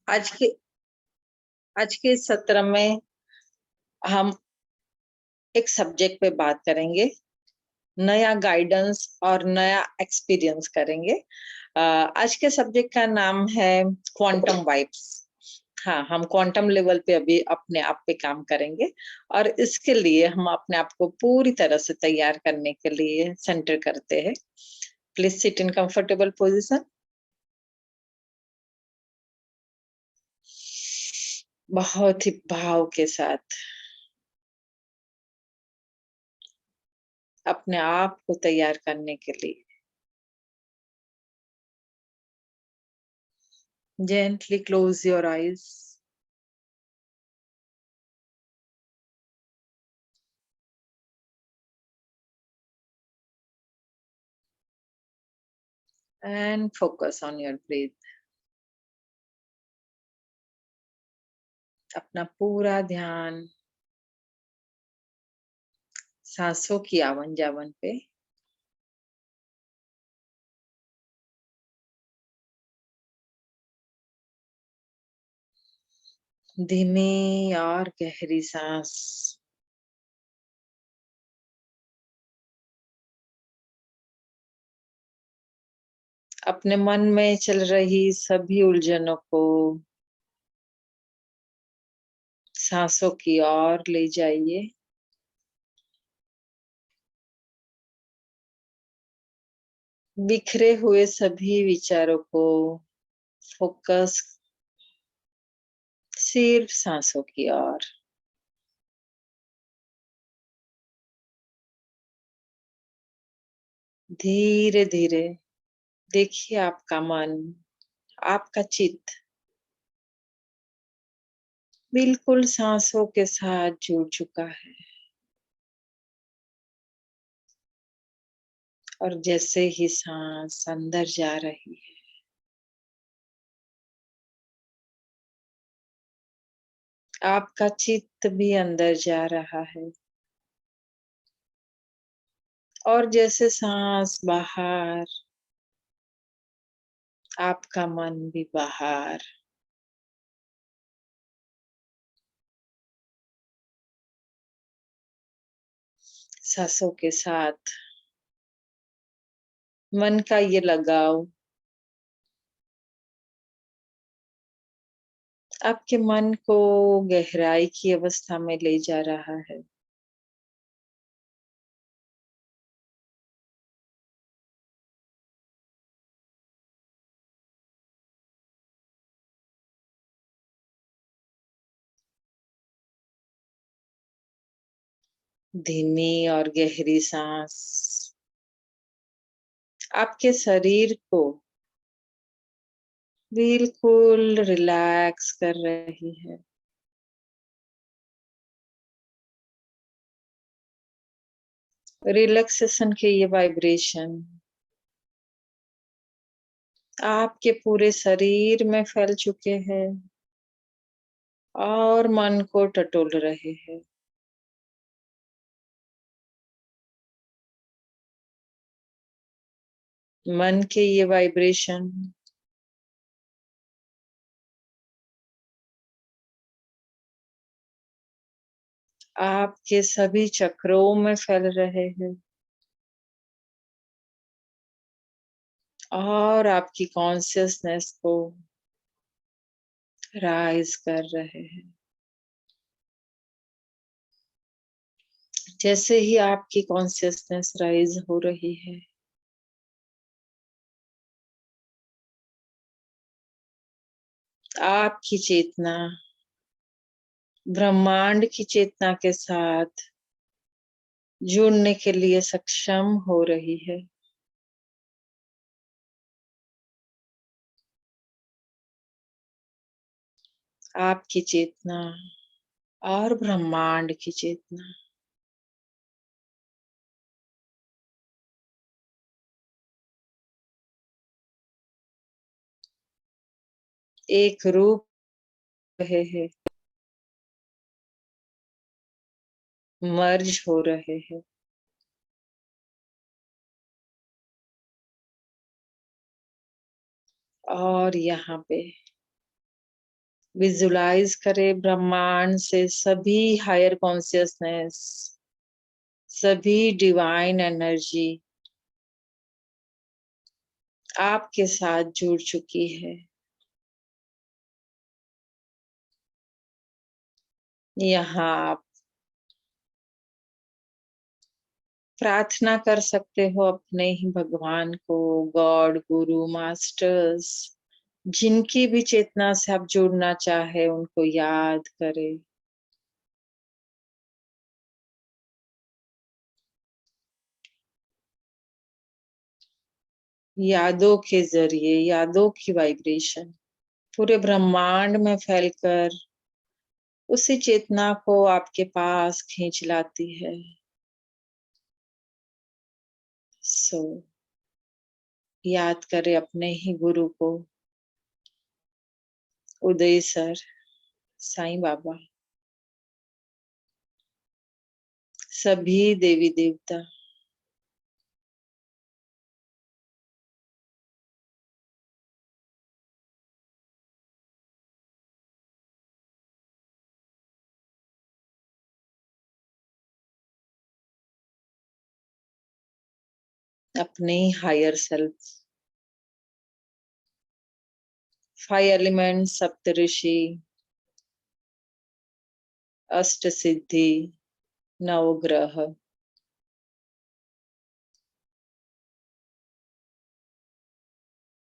आज के आज के इस सत्र में हम एक सब्जेक्ट पे बात करेंगे, नया गाइडेंस और नया एक्सपीरियंस करेंगे। आज के सब्जेक्ट का नाम है क्वांटम वाइब्स। हाँ, हम क्वांटम लेवल पे अभी अपने आप पे काम करेंगे और इसके लिए हम अपने आप को पूरी तरह से तैयार करने के लिए सेंटर करते हैं। Please sit in comfortable position. बहुत ही भाव के साथ अपने आप को तैयार करने के लिए gently close your eyes and focus on your breath. अपना पूरा ध्यान सांसों की आवन जावन पे। धीमी और गहरी सांस अपने मन में चल रही सभी उलझनों को सांसों की ओर ले जाइए। बिखरे हुए सभी विचारों को फोकस सिर्फ सांसों की ओर। धीरे धीरे देखिए आपका मन, आपका चित्त बिल्कुल सांसों के साथ जुड़ चुका है। और जैसे ही सांस अंदर जा रही है, आपका चित्त भी अंदर जा रहा है। और जैसे सांस बाहर, आपका मन भी बाहर। सांसों के साथ मन का ये लगाव आपके मन को गहराई की अवस्था में ले जा रहा है। धीमी और गहरी सांस आपके शरीर को बिल्कुल रिलैक्स कर रही है। रिलैक्सेशन के ये वाइब्रेशन आपके पूरे शरीर में फैल चुके हैं और मन को टटोल रहे हैं। मन के ये वाइब्रेशन आपके सभी चक्रों में फैल रहे हैं और आपकी कॉन्शियसनेस को राइज कर रहे हैं। जैसे ही आपकी कॉन्शियसनेस राइज हो रही है, आपकी चेतना ब्रह्मांड की चेतना के साथ जुड़ने के लिए सक्षम हो रही है। आपकी चेतना और ब्रह्मांड की चेतना एक रूप रहे हैं, मर्ज हो रहे हैं। और यहाँ पे विजुलाइज करें ब्रह्मांड से सभी हायर कॉन्शियसनेस, सभी डिवाइन एनर्जी आपके साथ जुड़ चुकी है। यहाँ आप प्रार्थना कर सकते हो अपने ही भगवान को, गॉड, गुरु, मास्टर्स, जिनकी भी चेतना से आप जुड़ना चाहे उनको याद करें। यादों के जरिए, यादों की वाइब्रेशन पूरे ब्रह्मांड में फैलकर उसी चेतना को आपके पास खींच लाती है। सो याद करें अपने ही गुरु को, उदय सर, साईं बाबा, सभी देवी देवता, अपने ही हायर सेल्फ, 5 एलिमेंट, सप्तऋषि, अष्ट सिद्धि, नवग्रह,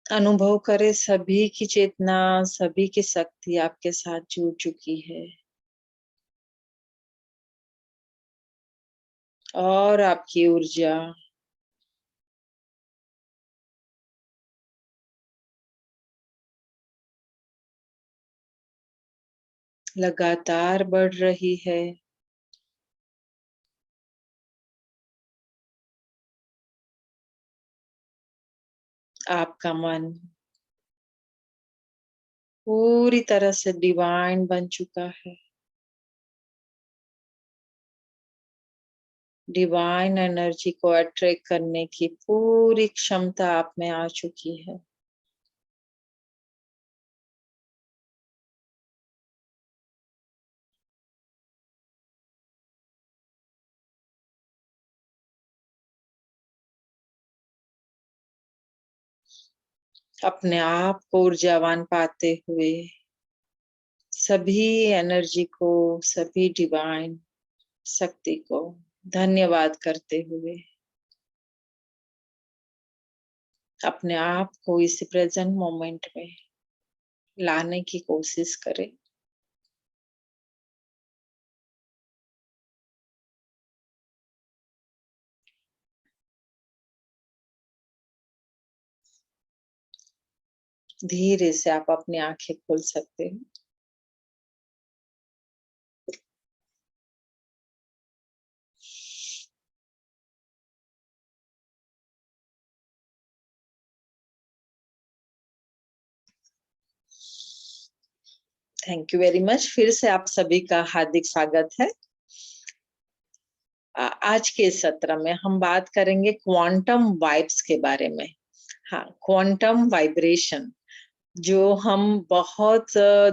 अनुभव करे सभी की चेतना, सभी की शक्ति आपके साथ जुड़ चुकी है और आपकी ऊर्जा लगातार बढ़ रही है। आपका मन पूरी तरह से डिवाइन बन चुका है। डिवाइन एनर्जी को अट्रैक्ट करने की पूरी क्षमता आप में आ चुकी है। अपने आप को ऊर्जावान पाते हुए सभी एनर्जी को, सभी डिवाइन शक्ति को धन्यवाद करते हुए अपने आप को इस प्रेजेंट मोमेंट में लाने की कोशिश करें। धीरे से आप अपनी आंखें खोल सकते हैं। Thank you very much. फिर से आप सभी का हार्दिक स्वागत है। आज के सत्र में हम बात करेंगे क्वांटम वाइब्स के बारे में। हाँ, क्वांटम वाइब्रेशन जो हम बहुत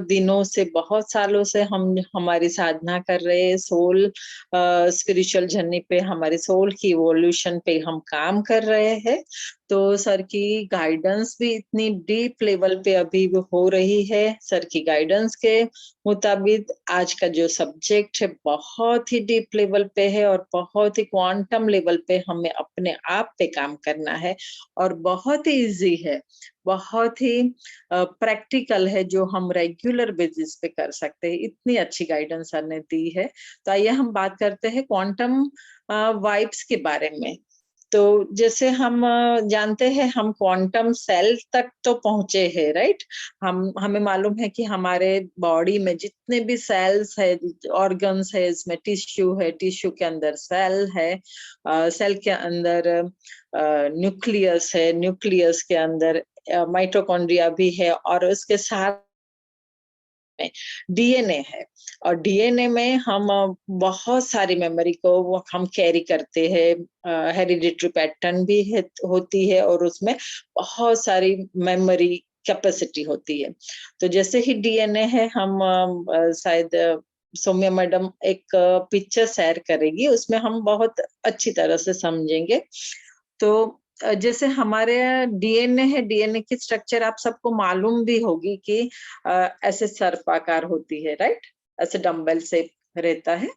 दिनों से, बहुत सालों से हम हमारी साधना कर रहे हैं, सोल स्पिरिचुअल जर्नी पे, हमारे सोल की इवोल्यूशन पे हम काम कर रहे हैं। तो सर की गाइडेंस भी इतनी डीप लेवल पे अभी हो रही है। सर की गाइडेंस के मुताबिक आज का जो सब्जेक्ट है बहुत ही डीप लेवल पे है और बहुत ही क्वांटम लेवल पे हमें अपने आप पे काम करना है और बहुत ही इजी है, बहुत ही प्रैक्टिकल है, जो हम रेगुलर बेसिस पे कर सकते हैं। इतनी अच्छी गाइडेंस सर ने दी है। तो आइए हम बात करते हैं क्वांटम वाइब्स के बारे में। तो जैसे हम जानते हैं, हम क्वांटम सेल तक तो पहुंचे हैं, राइट। हमें मालूम है कि हमारे बॉडी में जितने भी सेल्स है, ऑर्गन्स है, इसमें टिश्यू है, टिश्यू के अंदर सेल है, सेल के अंदर न्यूक्लियस है, न्यूक्लियस के अंदर माइटोकॉन्ड्रिया भी है और उसके साथ में डीएनए है। और डीएनए में हम बहुत सारी मेमोरी को वो हम कैरी करते हैं। हेरिडिटरी पैटर्न भी है, होती है और उसमें बहुत सारी मेमोरी कैपेसिटी होती है। तो जैसे ही डीएनए है, हम शायद सौम्या मैडम एक पिक्चर शेयर करेगी, उसमें हम बहुत अच्छी तरह से समझेंगे। तो जैसे हमारे डीएनए है, डीएनए की स्ट्रक्चर आप सबको मालूम भी होगी कि ऐसे सर्पाकार होती है, राइट? ऐसे डंबल शेप रहता है।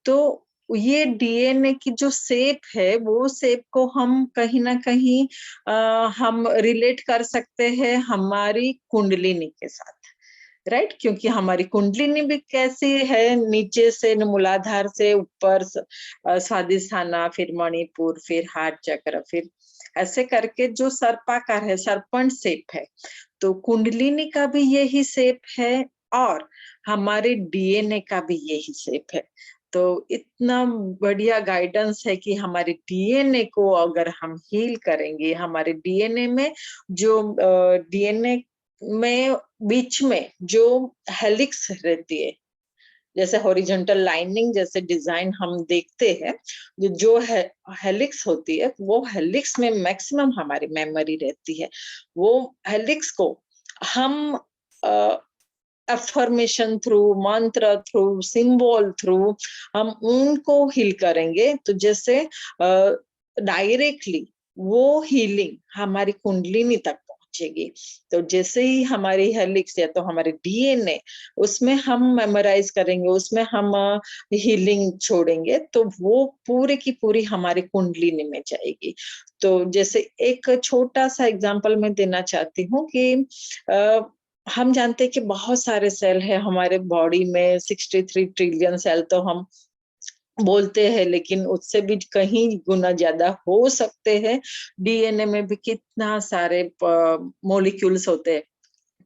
तो ये डीएनए की जो शेप है, वो शेप को हम कहीं न कहीं हम रिलेट कर सकते हैं हमारी कुंडलिनी के साथ, राइट? क्योंकि हमारी कुंडलिनी भी कैसी है, नीचे से मूलाधार से ऊपर स्वादिष्ठाना, फिर मणिपुर, फिर हार्ट चक्र, फिर ऐसे करके जो सर्पाकार है, सर्पेंट शेप है। तो कुंडलिनी का भी यही शेप है और हमारे डीएनए का भी यही शेप है। तो इतना बढ़िया गाइडेंस है कि हमारे डीएनए को अगर हम हील करेंगे, हमारे डीएनए में जो डीएनए में बीच में जो हेलिक्स रहती है, जैसे हॉरिजॉन्टल लाइनिंग जैसे डिजाइन हम देखते हैं, जो है हेलिक्स होती है, वो हेलिक्स में मैक्सिमम हमारी मेमोरी रहती है। वो हेलिक्स को हम अफर्मेशन थ्रू, मंत्र थ्रू, सिंबल थ्रू हम उनको हील करेंगे। तो जैसे डायरेक्टली वो हीलिंग हमारी कुंडलिनी तक पहुंचेगी। तो जैसे ही हमारी हेलिक्स या तो हमारे डीएनए उसमें हम मेमोराइज करेंगे, उसमें हम हीलिंग छोड़ेंगे, तो वो पूरी की पूरी हमारी कुंडलिनी में जाएगी। तो जैसे एक छोटा सा एग्जांपल मैं देना चाहती हूँ कि हम जानते हैं कि बहुत सारे सेल है हमारे बॉडी में, 63 ट्रिलियन सेल तो हम बोलते हैं, लेकिन उससे भी कहीं गुना ज्यादा हो सकते हैं। डीएनए में भी कितना सारे मॉलिक्यूल्स होते हैं,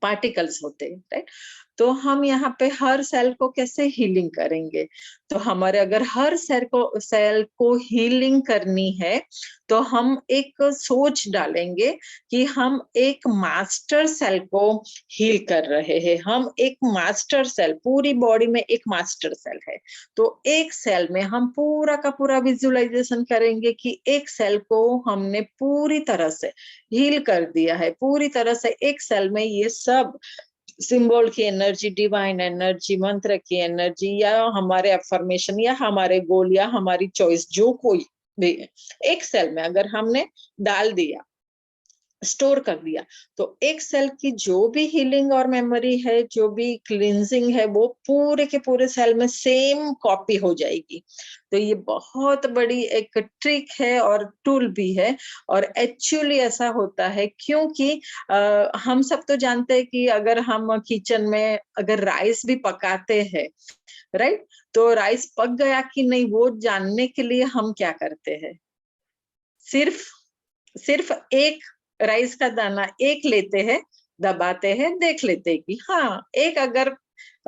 पार्टिकल्स होते हैं, राइट? तो हम यहाँ पे हर सेल को कैसे हीलिंग करेंगे? तो हमारे अगर हर सेल को हीलिंग करनी है, तो हम एक सोच डालेंगे कि हम एक मास्टर सेल को हील कर रहे हैं। हम एक मास्टर सेल, पूरी बॉडी में एक मास्टर सेल है। तो एक सेल में हम पूरा का पूरा विजुअलाइजेशन करेंगे कि एक सेल को हमने पूरी तरह से हील कर दिया है, पूरी तरह से एक सेल में ये सब सिंबल की एनर्जी, डिवाइन एनर्जी, मंत्र की एनर्जी या हमारे अफर्मेशन या हमारे गोल या हमारी चॉइस जो कोई भी एक सेल में अगर हमने डाल दिया, स्टोर कर दिया, तो एक सेल की जो भी हीलिंग और मेमोरी है, जो भी क्लींजिंग है, वो पूरे के पूरे सेल में सेम कॉपी हो जाएगी। तो ये बहुत बड़ी एक ट्रिक है और टूल भी है। और एक्चुअली ऐसा होता है क्योंकि हम सब तो जानते हैं कि अगर हम किचन में अगर राइस भी पकाते हैं, राइट? तो राइस पक गया कि नहीं वो जानने के लिए हम क्या करते हैं? सिर्फ सिर्फ एक राइस का दाना एक लेते हैं, दबाते हैं, देख लेते हैं कि हाँ, एक अगर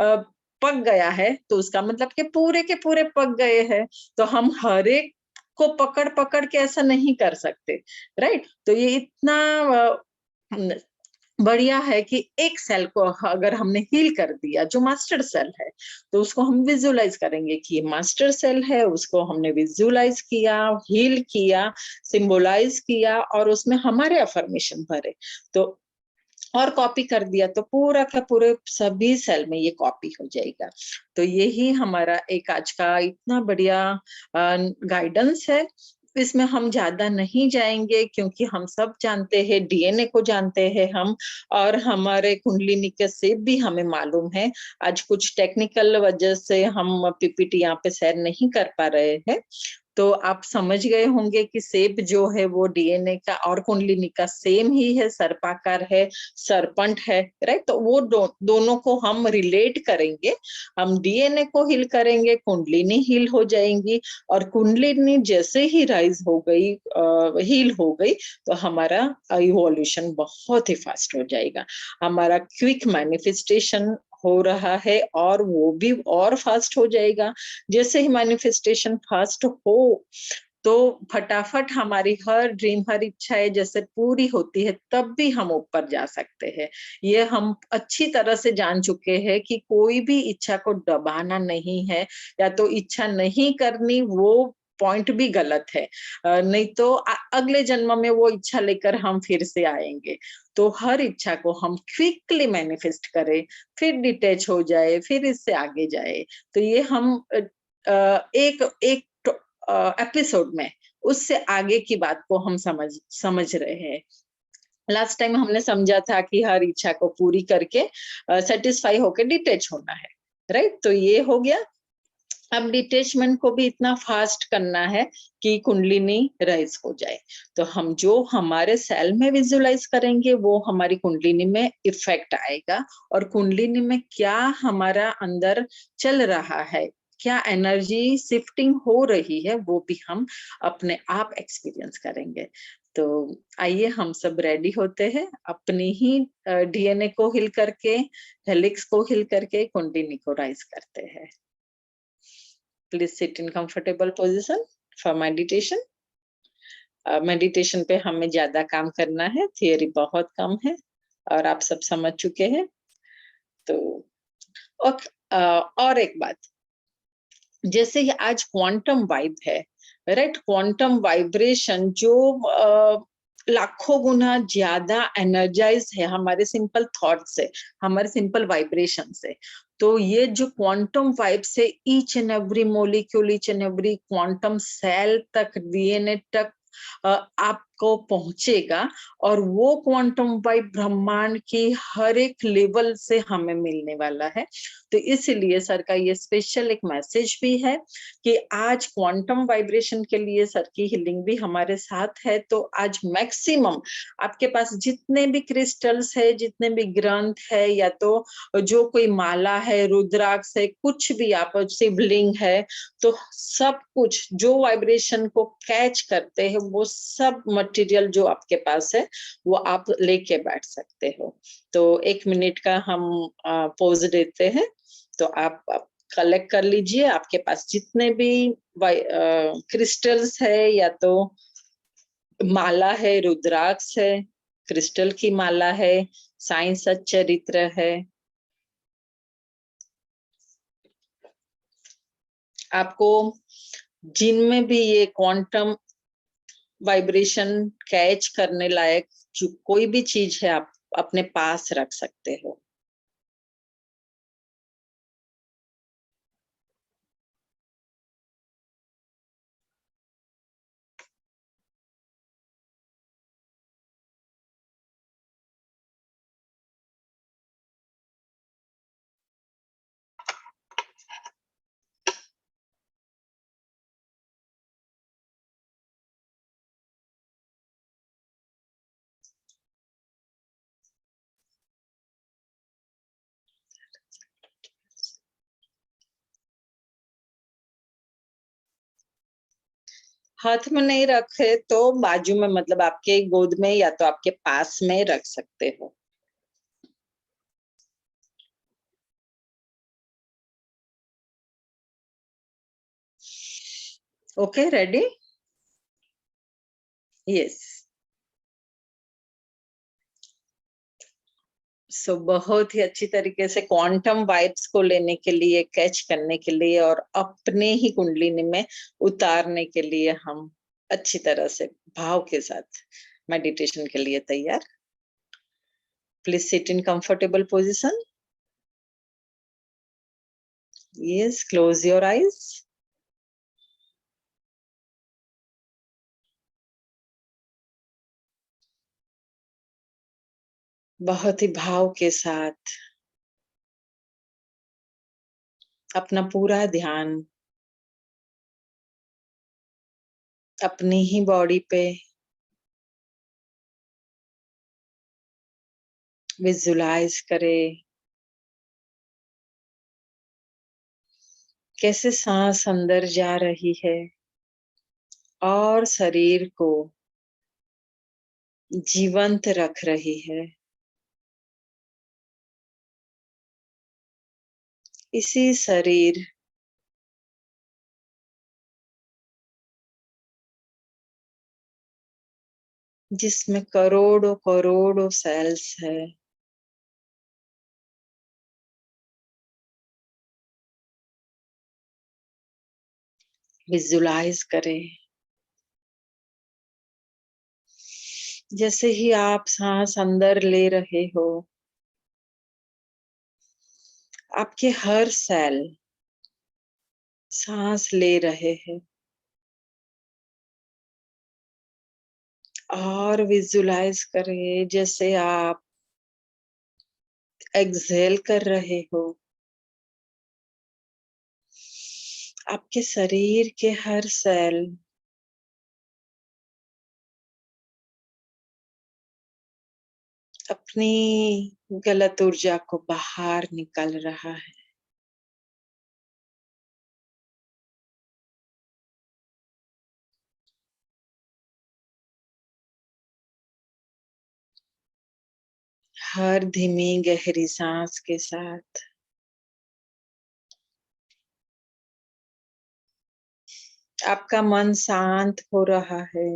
पक गया है, तो उसका मतलब कि पूरे के पूरे पक गए हैं। तो हम हर एक को पकड़-पकड़ के ऐसा नहीं कर सकते, राइट? तो ये इतना अ, न बढ़िया है कि एक सेल को अगर हमने हील कर दिया, जो मास्टर सेल है, तो उसको हम विजुअलाइज करेंगे कि ये मास्टर सेल है, उसको हमने विजुअलाइज किया, हील किया, सिंबलाइज किया और उसमें हमारे अफर्मेशन भरे। तो और कॉपी कर दिया तो पूरा का पूरे सभी सेल में ये कॉपी हो जाएगा। तो यही हमारा एक आज का इतना बढ़िया गाइडेंस है। इसमें हम ज्यादा नहीं जाएंगे क्योंकि हम सब जानते हैं, डीएनए को जानते हैं हम, और हमारे कुंडलिनी के शेप भी हमें मालूम है। आज कुछ टेक्निकल वजह से हम पीपीटी यहाँ पे शेयर नहीं कर पा रहे हैं। तो आप समझ गए होंगे कि शेप जो है वो डीएनए का और कुंडलिनी का सेम ही है, सर्पाकार है, सरपंट है, राइट? तो वो दोनों को हम रिलेट करेंगे। हम डीएनए को हील करेंगे, कुंडलिनी हील हो जाएंगी, और कुंडलिनी जैसे ही राइज हो गई, हील हो गई, तो हमारा इवोल्यूशन बहुत ही फास्ट हो जाएगा। हमारा क्विक मैनिफेस्टेशन हो रहा है और वो भी और फास्ट हो जाएगा। जैसे ही मैनिफेस्टेशन फास्ट हो, तो फटाफट हमारी हर ड्रीम, हर इच्छाएं जैसे पूरी होती है, तब भी हम ऊपर जा सकते हैं। ये हम अच्छी तरह से जान चुके हैं कि कोई भी इच्छा को दबाना नहीं है, या तो इच्छा नहीं करनी, वो पॉइंट भी गलत है। नहीं तो अगले जन्म में वो इच्छा लेकर हम फिर से आएंगे। तो हर इच्छा को हम क्विकली मैनिफेस्ट करें, फिर डिटैच हो जाए, फिर इससे आगे जाए। तो ये हम एक एक एपिसोड में उससे आगे की बात को हम समझ रहे हैं। लास्ट टाइम हमने समझा था कि हर इच्छा को पूरी करके सेटिस्फाई होकर डिटैच होना है, राइट? तो ये हो गया। अब डिटेचमेंट को भी इतना फास्ट करना है कि कुंडलिनी राइज हो जाए। तो हम जो हमारे सेल में विजुलाइज करेंगे वो हमारी कुंडलिनी में इफेक्ट आएगा, और कुंडलिनी में क्या हमारा अंदर चल रहा है, क्या एनर्जी शिफ्टिंग हो रही है, वो भी हम अपने आप एक्सपीरियंस करेंगे। तो आइए हम सब रेडी होते हैं, अपनी ही डीएनए को हिल करके, हेलिक्स को हिल करके कुंडलिनी को राइज करते हैं। Please sit in comfortable position for meditation. Meditation पे हमें ज्यादा काम करना है, थियरी बहुत कम है और आप सब समझ चुके हैं। तो और एक बात, जैसे ये आज क्वांटम वाइब है, राइट? क्वांटम वाइब्रेशन जो लाखों गुना ज्यादा एनर्जाइज है हमारे सिंपल थॉट से, हमारे सिंपल वाइब्रेशन से। तो ये जो क्वांटम वाइब से each and every molecule, each and every quantum cell तक, डीएनए तक आपको पहुंचेगा, और वो क्वांटम वाइब ब्रह्मांड की हर एक लेवल से हमें मिलने वाला है। तो इसलिए सर का ये स्पेशल एक मैसेज भी है कि आज क्वांटम वाइब्रेशन के लिए सर की हीलिंग भी हमारे साथ है। तो आज मैक्सिमम आपके पास जितने भी क्रिस्टल्स है, जितने भी ग्रंथ है, या तो जो कोई माला है, रुद्राक्ष है, कुछ भी आप, शिवलिंग है, तो सब कुछ जो वाइब्रेशन को कैच करते हैं वो सब मटेरियल जो आपके पास है वो आप लेके बैठ सकते हो। तो 1 मिनट का हम पोज देते हैं। तो आप कलेक्ट कर लीजिए आपके पास जितने भी क्रिस्टल्स है, या तो माला है, रुद्राक्ष है, क्रिस्टल की माला है, साईं सच्चरित्र है। आपको जिनमें भी ये क्वांटम वाइब्रेशन कैच करने लायक जो कोई भी चीज है आप अपने पास रख सकते हो। हाथ में नहीं रखे तो बाजू में, मतलब आपके गोद में या तो आपके पास में रख सकते हो। Okay, ready? यस। सो बहुत ही अच्छी तरीके से क्वांटम वाइब्स को लेने के लिए, कैच करने के लिए और अपने ही कुंडलिनी में उतारने के लिए हम अच्छी तरह से भाव के साथ मेडिटेशन के लिए तैयार। Please sit in comfortable position. Yes, close your eyes. बहुत ही भाव के साथ अपना पूरा ध्यान अपनी ही बॉडी पे विजुलाइज करें। कैसे सांस अंदर जा रही है और शरीर को जीवंत रख रही है। इसी शरीर जिसमें करोड़ों करोड़ों सेल्स है, विजुलाइज करें। जैसे ही आप सांस अंदर ले रहे हो, आपके हर सेल सांस ले रहे हैं, और विजुलाइज करें जैसे आप एक्सहेल कर रहे हो, आपके शरीर के हर सेल अपनी गलत ऊर्जा को बाहर निकाल रहा है। हर धीमी गहरी सांस के साथ आपका मन शांत हो रहा है।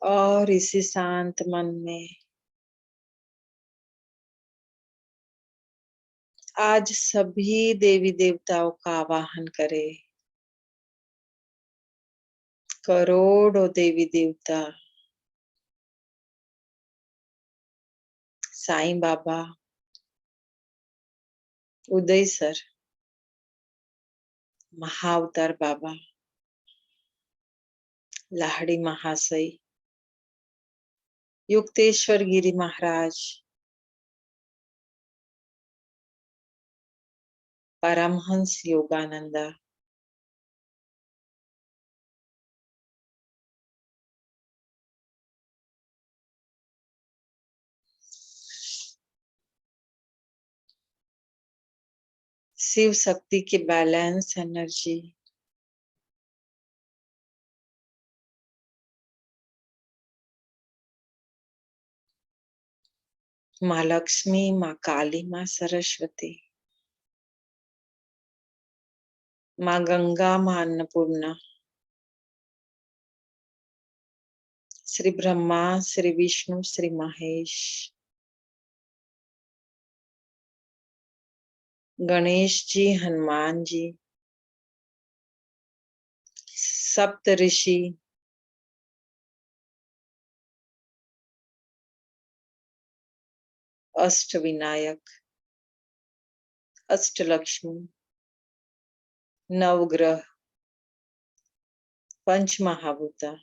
और इसी शांत मन में आज सभी देवी देवताओं का आवाहन करें। करोड़ों देवी देवता, साईं बाबा, उदय सर, महाअवतार बाबा, लाहड़ी महाशय, युक्तेश्वर गिरी महाराज, परमहंस योगानंदा, शिव शक्ति की बैलेंस एनर्जी, माँ लक्ष्मी, माँ काली, माँ सरस्वती, माँ गंगा, माँ अन्नपूर्णा, श्री ब्रह्मा, श्री विष्णु, श्री महेश, गणेश जी, हनुमान जी, सप्त ऋषि, अष्ट विनायक, अष्ट लक्ष्मी, नवग्रह, पंच महाभूता,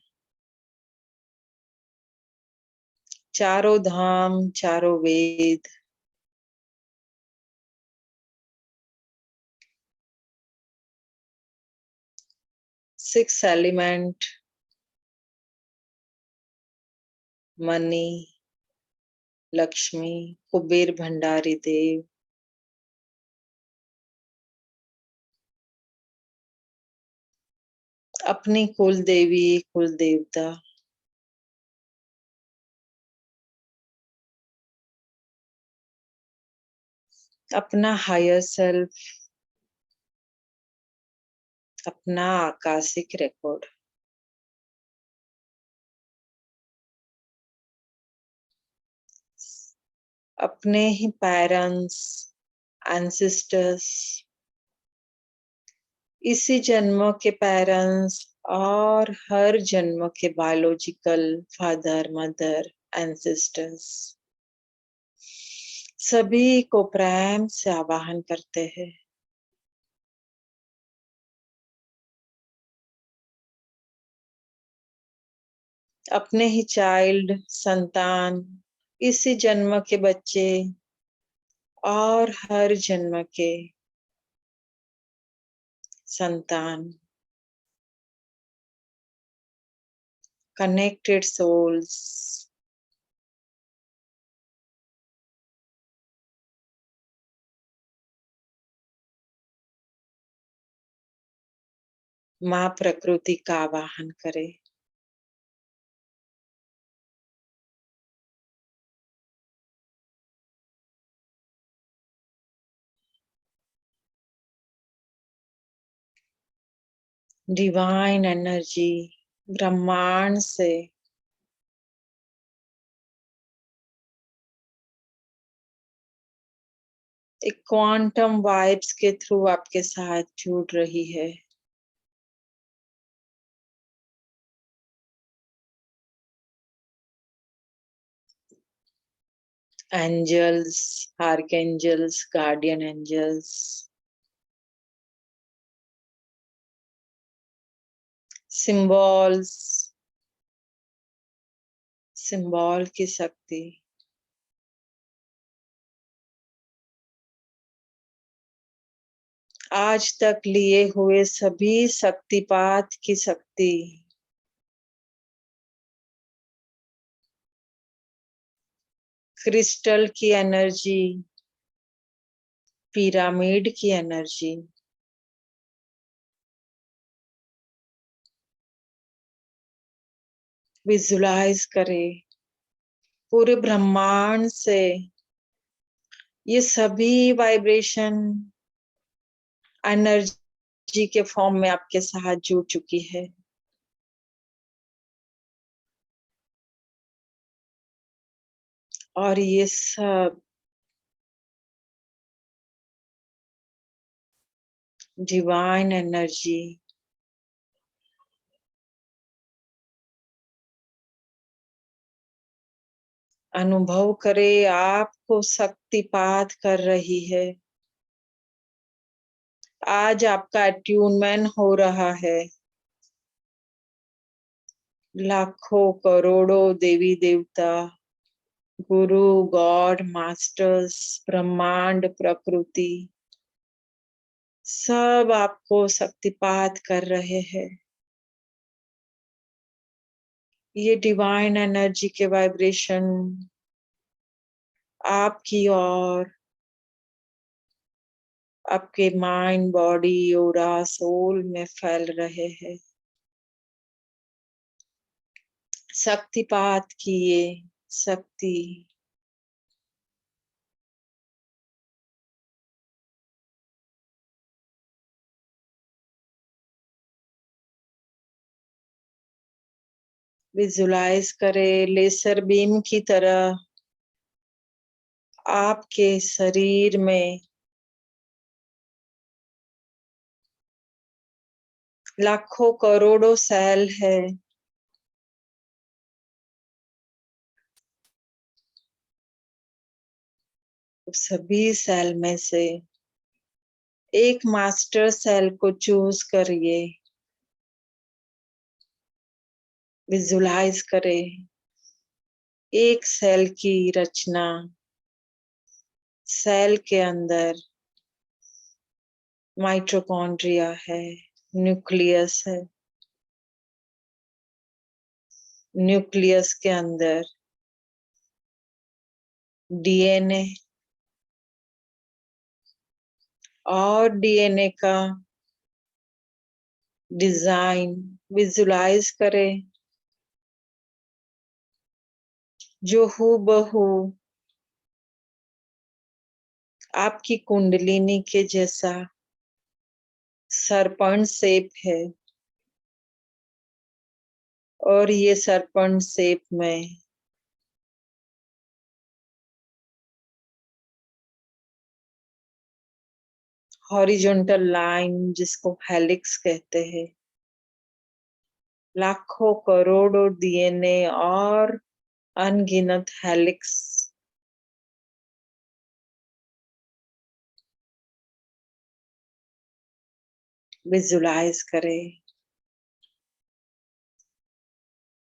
चारों धाम, चारों वेद, six element, money, Lakshmi, Kuber Bhandari देव, अपनी कुल देवी, कुल देवता, अपना हायर सेल्फ, अपना आकाशिक रिकॉर्ड, अपने ही पेरेंट्स, एंसेस्टर्स, इसी जन्म के पेरेंट्स और हर जन्म के बायोलॉजिकल फादर, मदर, एंसेस्टर्स, सभी को प्रेम से आवाहन करते हैं। अपने ही चाइल्ड, संतान, इसी जन्म के बच्चे और हर जन्म के संतान, कनेक्टेड सोल्स, माँ प्रकृति का आवाहन करे। डिवाइन एनर्जी ब्रह्मांड से एक क्वांटम वाइब्स के थ्रू आपके साथ जुड़ रही है। Angels, archangels, guardian angels, symbols, symbol की शक्ति, आज तक लिए हुए सभी शक्तिपात की शक्ति, क्रिस्टल की एनर्जी, पिरामिड की एनर्जी, विजुलाइज करें पूरे ब्रह्मांड से ये सभी वाइब्रेशन एनर्जी के फॉर्म में आपके साथ जुड़ चुकी है। और ये सब डिवाइन एनर्जी अनुभव करे आपको शक्तिपात कर रही है। आज आपका अट्यूनमेंट हो रहा है। लाखों करोड़ों देवी देवता, गुरु, गॉड, मास्टर्स, ब्रह्मांड, प्रकृति सब आपको शक्तिपात कर रहे हैं। ये डिवाइन एनर्जी के वाइब्रेशन आपकी ओर, आपके माइंड, बॉडी, ऑरा, सोल में फैल रहे हैं। शक्तिपात की ये शक्ति विजुलाइज करे लेसर बीम की तरह आपके शरीर में लाखों करोड़ों सेल है। सभी सेल में से एक मास्टर सेल को चूज करिए। विजुलाइज करें एक सेल की रचना। सेल के अंदर माइटोकॉन्ड्रिया है, न्यूक्लियस है, न्यूक्लियस के अंदर डीएनए और डीएनए का डिजाइन विजुलाइज करें जो हूबहू आपकी कुंडलिनी के जैसा सर्पण शेप है। और ये सर्पण शेप में हॉरिजॉन्टल लाइन जिसको हेलिक्स कहते हैं, लाखों करोड़ों डीएनए और अनगिनत हेलिक्स विजुलाइज करें।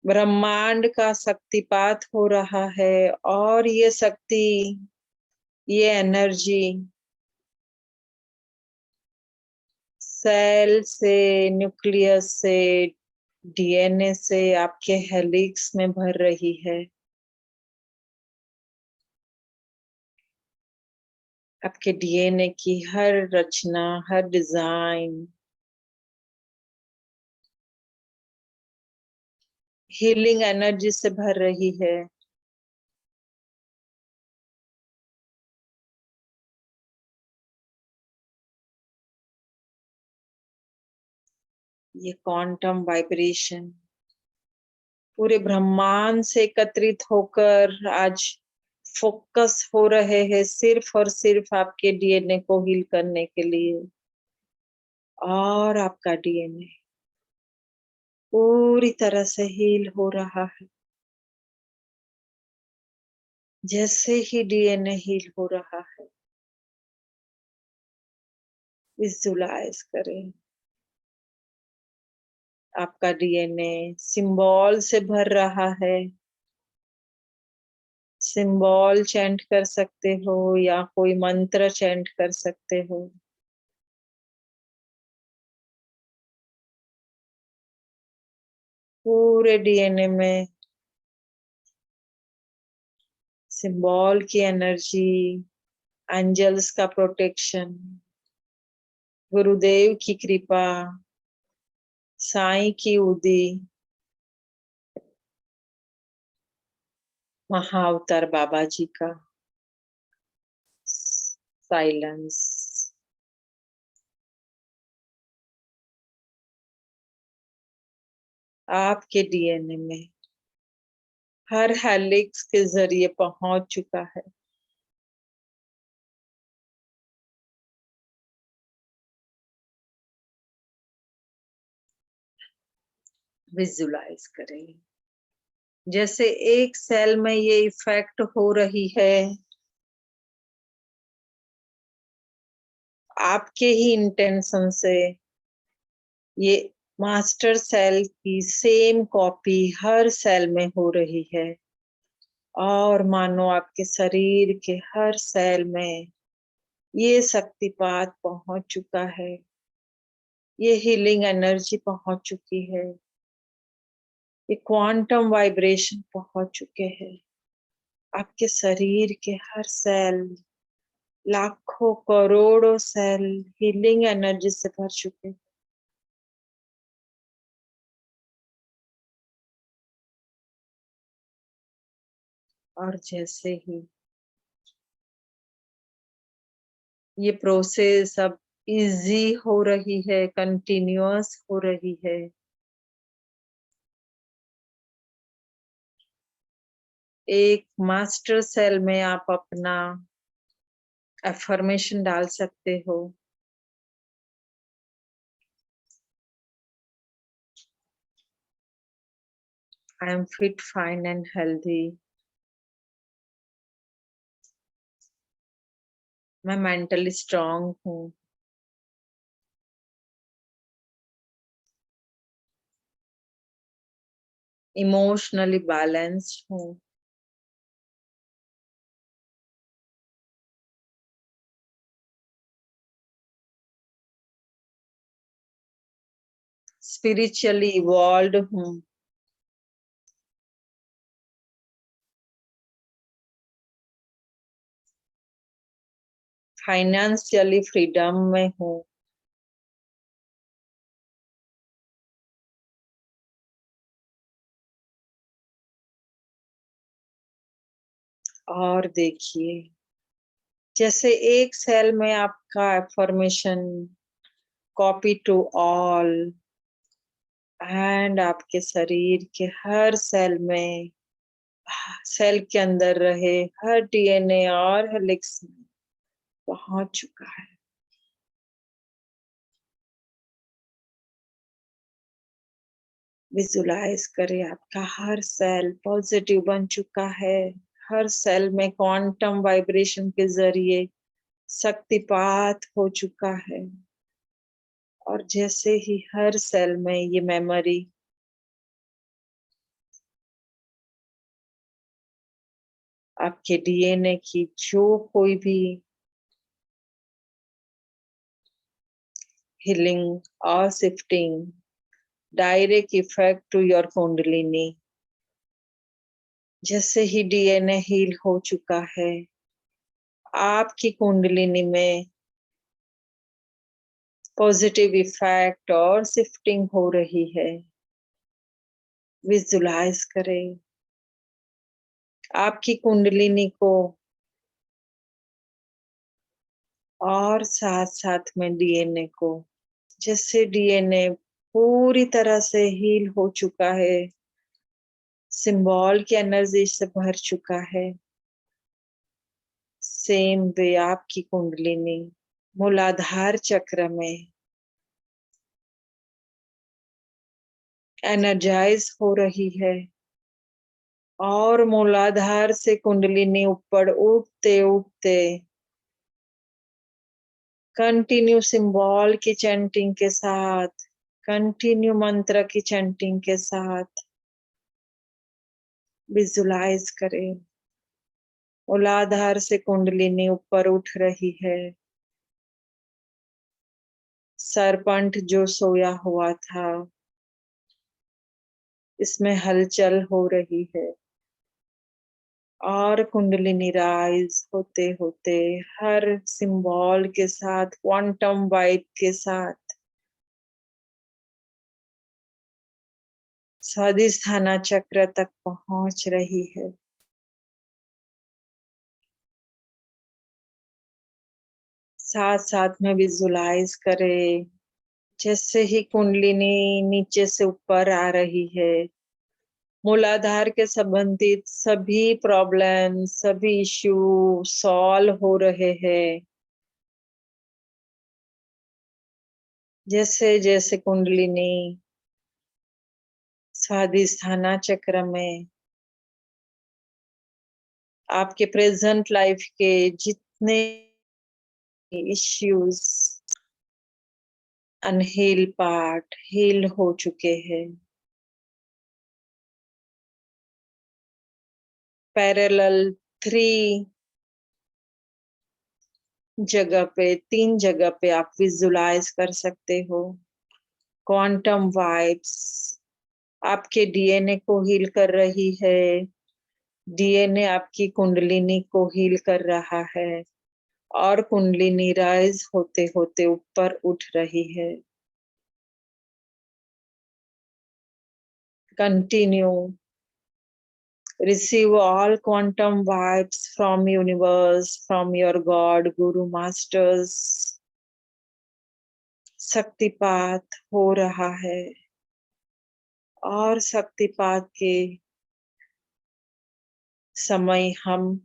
ब्रह्मांड का शक्तिपात हो रहा है और ये शक्ति, ये एनर्जी सेल से, न्यूक्लियस से, डीएनए से आपके हेलिक्स में भर रही है। आपके डीएनए की हर रचना, हर डिजाइन हीलिंग एनर्जी से भर रही है। ये क्वांटम वाइब्रेशन पूरे ब्रह्मांड से एकत्रित होकर आज फोकस हो रहे हैं सिर्फ और सिर्फ आपके डीएनए को हील करने के लिए। और आपका डीएनए पूरी तरह से हील हो रहा है। जैसे ही डीएनए हील हो रहा है, विजुलाइज करें आपका डीएनए सिंबल से भर रहा है। सिंबल चैंट कर सकते हो या कोई मंत्र चैंट कर सकते हो। पूरे डीएनए में सिंबल की एनर्जी, एंजल्स का प्रोटेक्शन, गुरुदेव की कृपा, साईं की उदी, महाअवतार बाबा जी का साइलेंस आपके डीएनए में हर हेलिक्स के जरिए पहुंच चुका है। विजुलाइज करें जैसे एक सेल में ये इफेक्ट हो रही है। आपके ही इंटेंशन से ये मास्टर सेल की सेम कॉपी हर सेल में हो रही है। और मानो आपके शरीर के हर सेल में ये शक्तिपात पहुंच चुका है। ये हीलिंग एनर्जी पहुंच चुकी है। ये क्वांटम वाइब्रेशन पहुंच चुके हैं। आपके शरीर के हर सेल, लाखों करोड़ों सेल हीलिंग एनर्जी से भर चुके हैं। और जैसे ही ये प्रोसेस अब इजी हो रही है, कंटिन्यूअस हो रही है, एक मास्टर सेल में आप अपना अफर्मेशन डाल सकते हो। I am fit, fine and healthy. मैं मेंटली स्ट्रांग हूँ। इमोशनली बैलेंस्ड हूँ। स्पिरिचुअली इवॉल्व हूँ। फाइनेंशियली फ्रीडम में हूँ। और देखिए जैसे एक सेल में आपका affirmation copy to all, and आपके शरीर के हर सेल में, सेल के अंदर रहे हर डीएनए और हेलिक्स में पहुंच चुका है। विजुलाइज करें आपका हर सेल पॉजिटिव बन चुका है। हर सेल में क्वांटम वाइब्रेशन के जरिए शक्तिपात हो चुका है। और जैसे ही हर सेल में ये मेमोरी आपके डीएनए की जो कोई भी हीलिंग और shifting direct effect to your kundalini, जैसे ही डीएनए हील हो चुका है, आपकी कुंडलिनी में पॉजिटिव इफेक्ट और शिफ्टिंग हो रही है। विजुलाइज करें आपकी कुंडलिनी को और साथ साथ में डीएनए को। जैसे डीएनए पूरी तरह से हील हो चुका है, सिंबल की एनर्जी से भर चुका है, सेम वे आपकी कुंडलिनी मूलाधार चक्र में एनर्जाइज हो रही है और मूलाधार से कुंडलिनी ऊपर उठते उठते कंटिन्यू सिंबल की चैंटिंग के साथ, कंटिन्यू मंत्र की चैंटिंग के साथ विजुलाइज करें। मूलाधार से कुंडलिनी ऊपर उठ रही है। सरपंट जो सोया हुआ था, इसमें हलचल हो रही है और कुंडलिनी राइज होते होते हर सिंबल के साथ, क्वांटम वाइब के साथ स्वादिष्ठाना चक्र तक पहुंच रही है। साथ साथ में विजुलाइज करें जैसे ही कुंडलिनी नीचे से ऊपर आ रही है, मूलाधार के संबंधित सभी प्रॉब्लम, सभी इश्यू सॉल्व हो रहे हैं। जैसे जैसे कुंडलिनी स्वादिष्ठाना चक्र में आपके प्रेजेंट लाइफ के जितने इश्यूज अनहील पार्ट हील हो चुके हैं, पैरेलल 3 जगह पे, 3 जगह पे आप विजुलाइज कर सकते हो। क्वांटम वाइब्स आपके डीएनए को हील कर रही है, डीएनए आपकी कुंडलिनी को हील कर रहा है और कुंडलिनी राइज होते होते ऊपर उठ रही है। Continue receive all quantum vibes from universe, from your god, guru, masters. शक्तिपात हो रहा है और शक्तिपात के समय हम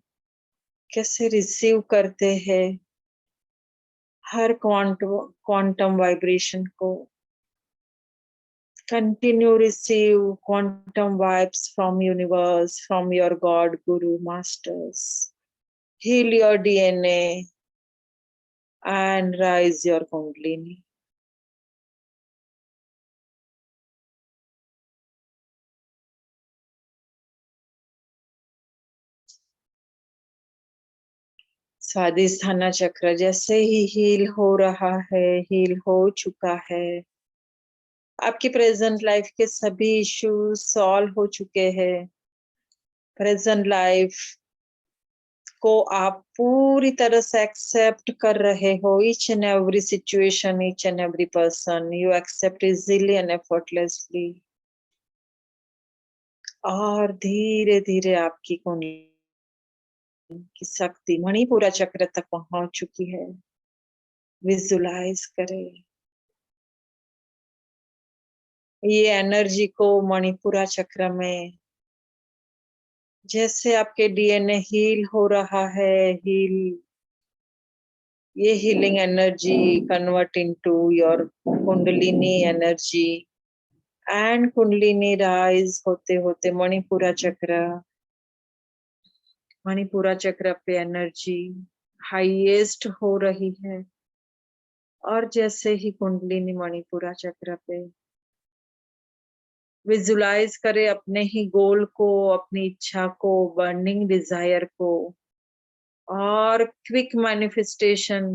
कैसे रिसीव करते हैं हर क्वांटम वाइब्रेशन को। Continue receive quantum vibes from universe, from your god, guru, masters. Heal your DNA and rise your kundalini. Swadhisthana चक्र जैसे ही हील हो रहा है, हील हो चुका है। आपकी प्रेजेंट लाइफ के सभी इश्यूज सॉल्व हो चुके हैं। प्रेजेंट लाइफ को आप पूरी तरह से एक्सेप्ट कर रहे हो। Each and every situation, each and every person you accept easily and effortlessly. और धीरे धीरे आपकी कुंडली की शक्ति मणिपुरा चक्र तक पहुंच चुकी है। विजुलाइज करें ये एनर्जी को मणिपुरा चक्र में, जैसे आपके डीएनए हील हो रहा है, ये healing energy convert into your kundalini energy and kundalini rise होते होते मणिपुरा चक्र पे एनर्जी हाईएस्ट हो रही है। और जैसे ही कुंडलिनी मणिपुरा चक्र पे विजुलाइज करे अपने ही गोल को, अपनी इच्छा को, बर्निंग डिजायर को और क्विक मैनिफेस्टेशन।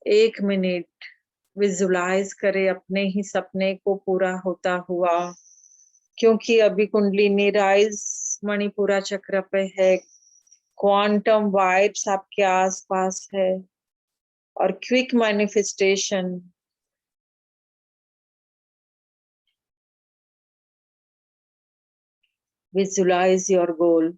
1 मिनट विजुलाइज करे अपने ही सपने को पूरा होता हुआ, क्योंकि अभी कुंडलिनी राइज मणिपुरा चक्र पे है। क्वांटम वाइब्स आपके आसपास है और quick manifestation. Visualize your goal.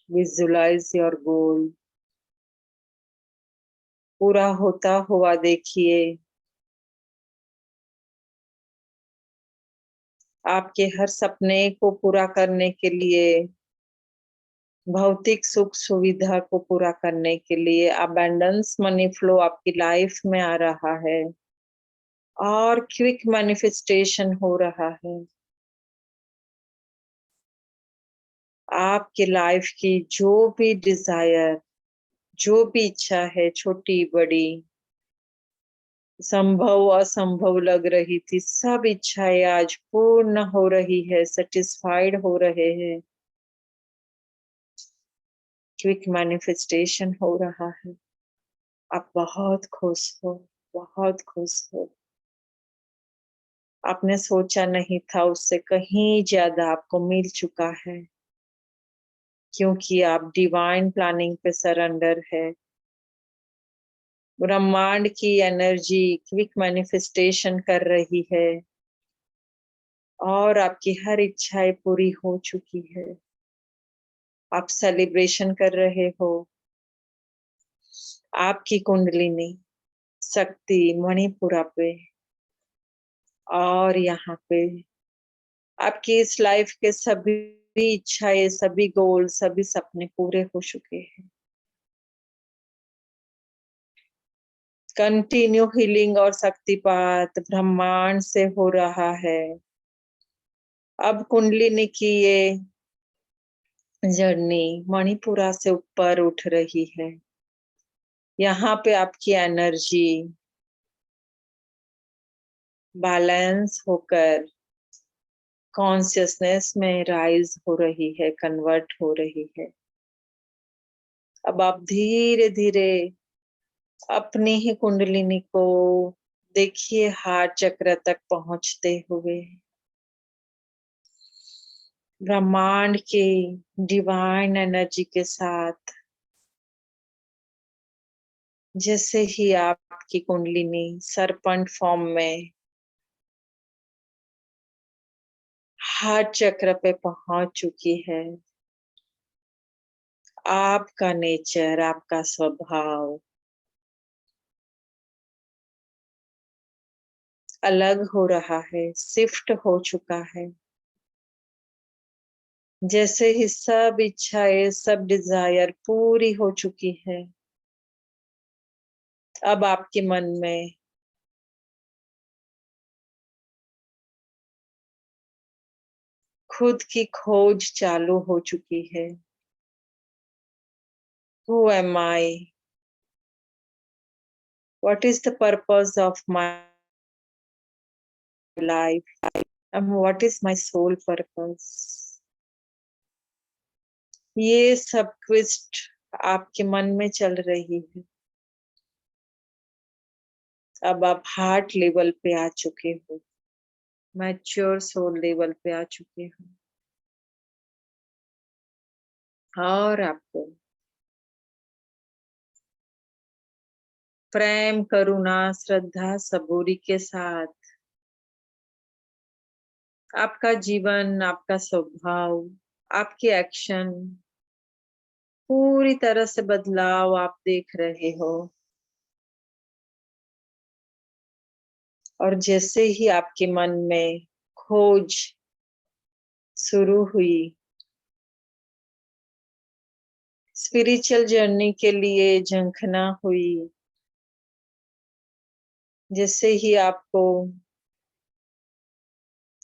Visualize your goal. पूरा होता हुआ देखिए। आपके हर सपने को पूरा करने के लिए, भौतिक सुख सुविधा को पूरा करने के लिए अबंडेंस मनी फ्लो आपकी लाइफ में आ रहा है और क्विक मैनिफेस्टेशन हो रहा है। आपकी लाइफ की जो भी डिजायर, जो भी इच्छा है, छोटी बड़ी, संभव असंभव लग रही थी, सब इच्छाएं आज पूर्ण हो रही है, सेटिस्फाइड हो रहे हैं, क्विक मैनिफेस्टेशन हो रहा है। आप बहुत खुश हो, बहुत खुश हो। आपने सोचा नहीं था, उससे कहीं ज्यादा आपको मिल चुका है, क्योंकि आप डिवाइन प्लानिंग पे सरेंडर है। ब्रह्मांड की एनर्जी क्विक मैनिफेस्टेशन कर रही है और आपकी हर इच्छाएं पूरी हो चुकी है। आप सेलिब्रेशन कर रहे हो। आपकी कुंडलिनी शक्ति मणिपुरा पे और यहाँ पे आपकी इस लाइफ के सभी इच्छाएं, सभी गोल, सभी सपने पूरे हो चुके हैं। कंटिन्यू हीलिंग और शक्तिपात ब्रह्मांड से हो रहा है। अब कुंडलिनी की ये जर्नी मणिपुरा से ऊपर उठ रही है। यहाँ पे आपकी एनर्जी बैलेंस होकर कॉन्शियसनेस में राइज हो रही है, कन्वर्ट हो रही है। अब आप धीरे धीरे अपनी ही कुंडलिनी को देखिए हार्ट चक्र तक पहुंचते हुए। ब्रह्मांड की डिवाइन एनर्जी के साथ जैसे ही आपकी कुंडलिनी सरपंच फॉर्म में हार्ट चक्र पे पहुंच चुकी है, आपका नेचर, आपका स्वभाव अलग हो रहा है, शिफ्ट हो चुका है। जैसे ही सब इच्छाएं, सब डिजायर पूरी हो चुकी है, अब आपके मन में खुद की खोज चालू हो चुकी है। Who am I? What is the purpose of my life? And what is my soul purpose? ये सब ट्विस्ट आपके मन में चल रही है। अब आप हार्ट लेवल पे आ चुके हो, मैच्योर सोल लेवल पे आ चुके हो और आपको प्रेम, करुणा, श्रद्धा, सबूरी के साथ आपका जीवन, आपका स्वभाव, आपके एक्शन पूरी तरह से बदलाव आप देख रहे हो। और जैसे ही आपके मन में खोज शुरू हुई, स्पिरिचुअल जर्नी के लिए झंखना हुई, जैसे ही आपको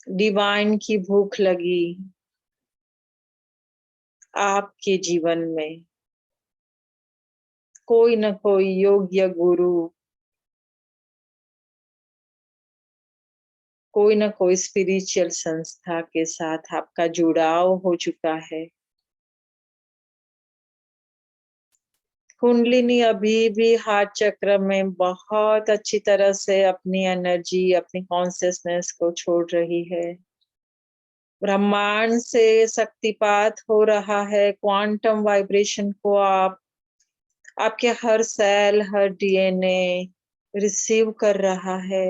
डिवाइन की भूख लगी, आपके जीवन में कोई न कोई योग्य गुरु, कोई न कोई स्पिरिचुअल संस्था के साथ आपका जुड़ाव हो चुका है। कुंडलिनी अभी भी हार्ट चक्र में बहुत अच्छी तरह से अपनी एनर्जी, अपनी कॉन्शियसनेस को छोड़ रही है। ब्रह्मांड से शक्तिपात हो रहा है। क्वांटम वाइब्रेशन को आप आपके हर सेल, हर डीएनए रिसीव कर रहा है।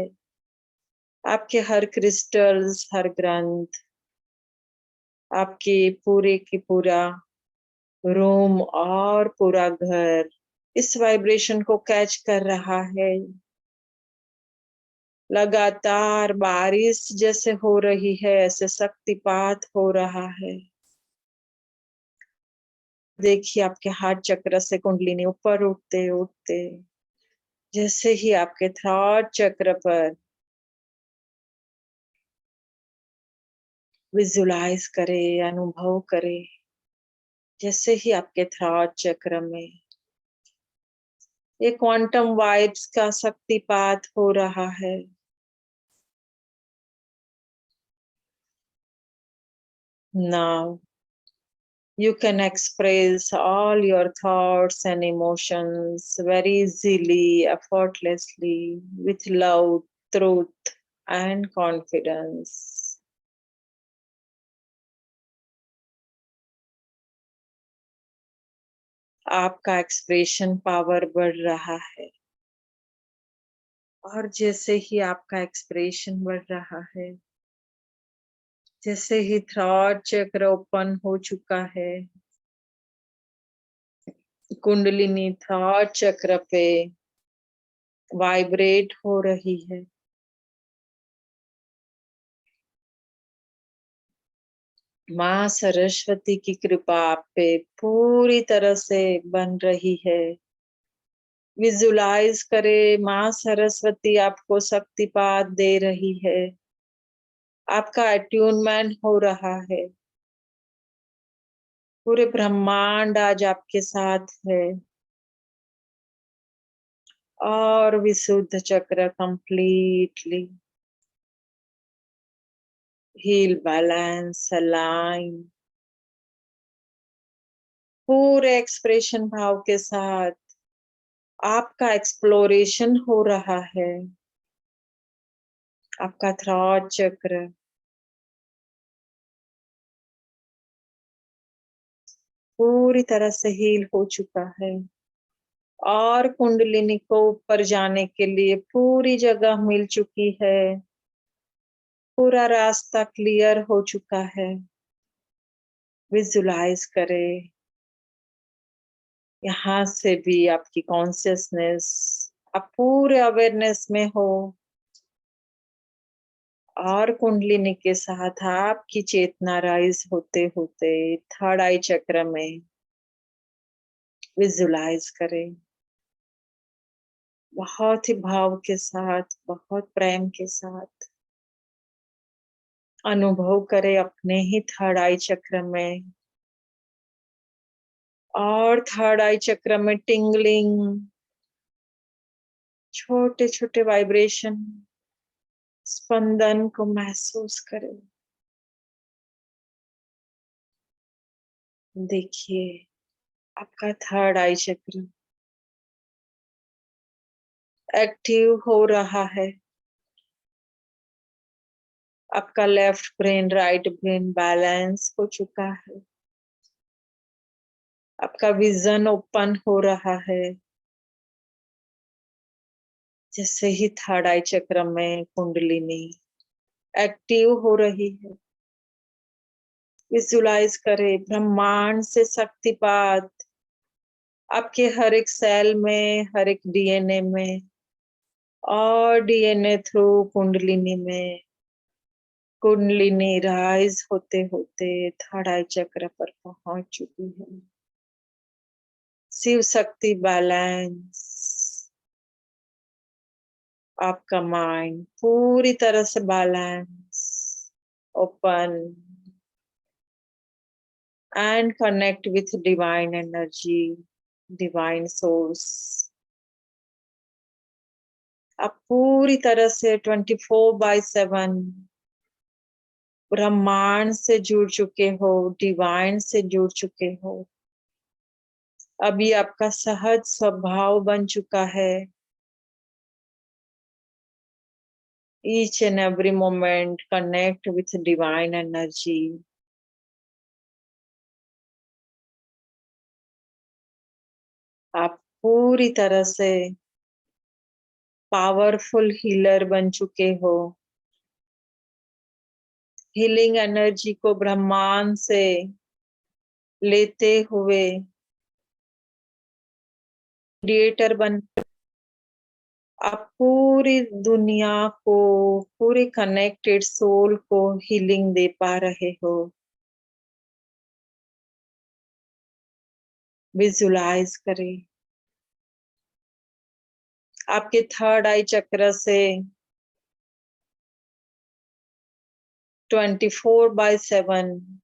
आपके हर क्रिस्टल्स, हर ग्रंथ, आपकी पूरे की पूरा रूम और पूरा घर इस वाइब्रेशन को कैच कर रहा है। लगातार बारिश जैसे हो रही है, ऐसे शक्तिपात हो रहा है। देखिए आपके हार्ट चक्र से कुंडलिनी ऊपर उठते उठते, जैसे ही आपके थ्रॉट चक्र पर विजुलाइज करे, अनुभव करे, जैसे ही आपके थ्रॉट चक्र में ये क्वांटम वाइब्स का शक्तिपात हो रहा है। Now you can express all your thoughts and emotions very easily, effortlessly, with love, truth, and confidence. आपका एक्सप्रेशन पावर बढ़ रहा है, और जैसे ही आपका एक्सप्रेशन बढ़ रहा है, जैसे ही थ्रॉट चक्र ओपन हो चुका है, कुंडलिनी थ्रॉट चक्र पे वाइब्रेट हो रही है। माँ सरस्वती की कृपा आप पे पूरी तरह से बन रही है। विजुलाइज करे, माँ सरस्वती आपको शक्तिपात दे रही है। आपका अट्यूनमेंट हो रहा है। पूरे ब्रह्मांड आज आपके साथ है, और विशुद्ध चक्र कंप्लीटली हील, बैलेंस, अलाइन, पूरे एक्सप्रेशन भाव के साथ आपका एक्सप्लोरेशन हो रहा है। आपका थ्रॉट चक्र पूरी तरह से हील हो चुका है, और कुंडलिनी को ऊपर जाने के लिए पूरी जगह मिल चुकी है। पूरा रास्ता क्लियर हो चुका है। विजुलाइज करें, यहाँ से भी आपकी कॉन्शियसनेस, आप पूरे अवेयरनेस में हो, और कुंडलिनी के साथ आपकी चेतना राइज होते होते थर्ड आई चक्र में विजुलाइज करें। बहुत ही भाव के साथ, बहुत प्रेम के साथ अनुभव करें अपने ही थर्ड आई चक्र में, और थर्ड आई चक्र में टिंगलिंग, छोटे छोटे वाइब्रेशन, स्पंदन को महसूस करें। देखिए आपका थर्ड आई चक्र एक्टिव हो रहा है। आपका left brain, right brain balance हो चुका है। आपका विजन ओपन हो रहा है। जैसे ही थर्ड आई चक्र में कुंडलिनी एक्टिव हो रही है, विजुलाइज करे ब्रह्मांड से शक्तिपात आपके हर एक सेल में, हर एक डीएनए में, और डीएनए थ्रू कुंडलिनी में, कुंडलिनी राइज होते होते थर्ड आई चक्र पर पहुंच चुकी है। शिव शक्ति बैलेंस, आपका माइंड पूरी तरह से balance, open and connect with divine energy, divine source. आप पूरी तरह से 24/7 ब्रह्मांड से जुड़ चुके हो, डिवाइन से जुड़ चुके हो। अभी आपका सहज स्वभाव बन चुका है। Each and every moment connect with divine energy. आप पूरी तरह से पावरफुल हीलर बन चुके हो। हीलिंग एनर्जी को ब्रह्मांड से लेते हुए क्रिएटर बन आप पूरी दुनिया को, पूरे कनेक्टेड सोल को हीलिंग दे पा रहे हो। विजुलाइज करें आपके थर्ड आई चक्र से 24/7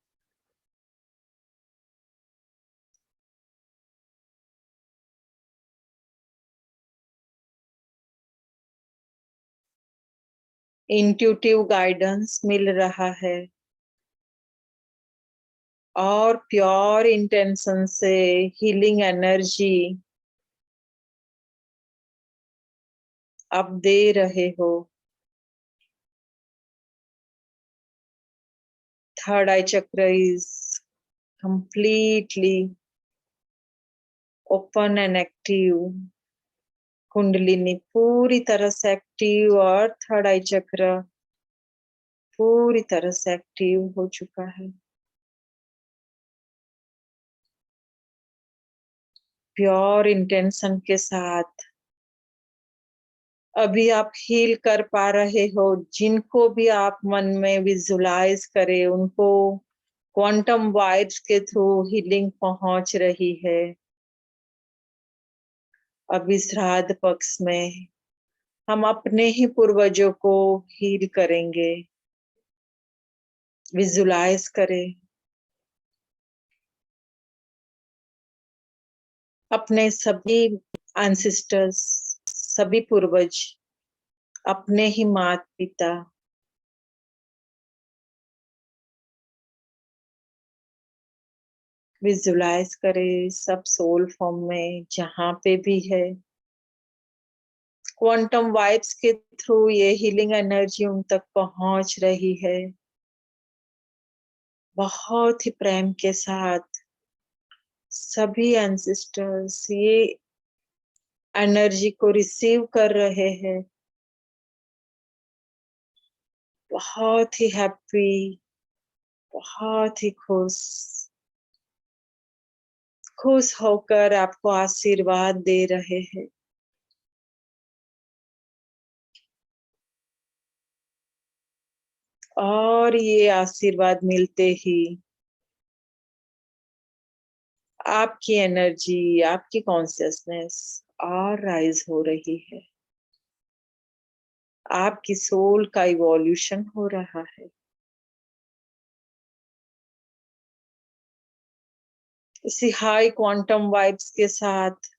इंट्यूटिव गाइडेंस मिल रहा है और प्योर इंटेंशन से हीलिंग एनर्जी आप दे रहे हो। थर्ड आई चक्र is completely open and active. Kundalini पूरी तरह से एक्टिव और थर्ड आई चक्र पूरी तरह से एक्टिव हो चुका है। प्योर इंटेंशन के साथ अभी आप हील कर पा रहे हो। जिनको भी आप मन में विजुलाइज करे उनको क्वांटम वाइब्स के थ्रू हीलिंग पहुंच रही है। अभी श्राद्ध पक्ष में हम अपने ही पूर्वजों को हील करेंगे। विजुलाइज करें अपने सभी एंसेस्टर्स, सभी पूर्वज, अपने ही माता पिता, विजुलाइज करें सब सोल फॉर्म में जहां पे भी है। क्वांटम वाइब्स के थ्रू ये हीलिंग एनर्जी उन तक पहुंच रही है। बहुत ही प्रेम के साथ सभी एंसेस्टर्स ये एनर्जी को रिसीव कर रहे हैं। बहुत ही हैप्पी, बहुत ही खुश खुश होकर आपको आशीर्वाद दे रहे हैं। और ये आशीर्वाद मिलते ही आपकी एनर्जी, आपकी कॉन्शियसनेस और राइज हो रही है। आपकी सोल का इवोल्यूशन हो रहा है। इसी हाई क्वांटम वाइब्स के साथ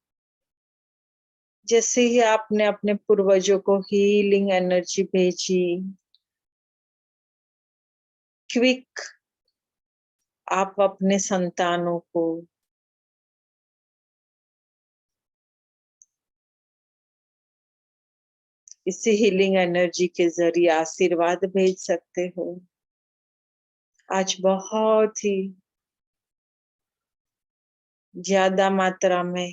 जैसे ही आपने अपने पूर्वजों को हीलिंग एनर्जी भेजी, क्विक आप अपने संतानों को इसी हीलिंग एनर्जी के जरिए आशीर्वाद भेज सकते हो। आज बहुत ही ज्यादा मात्रा में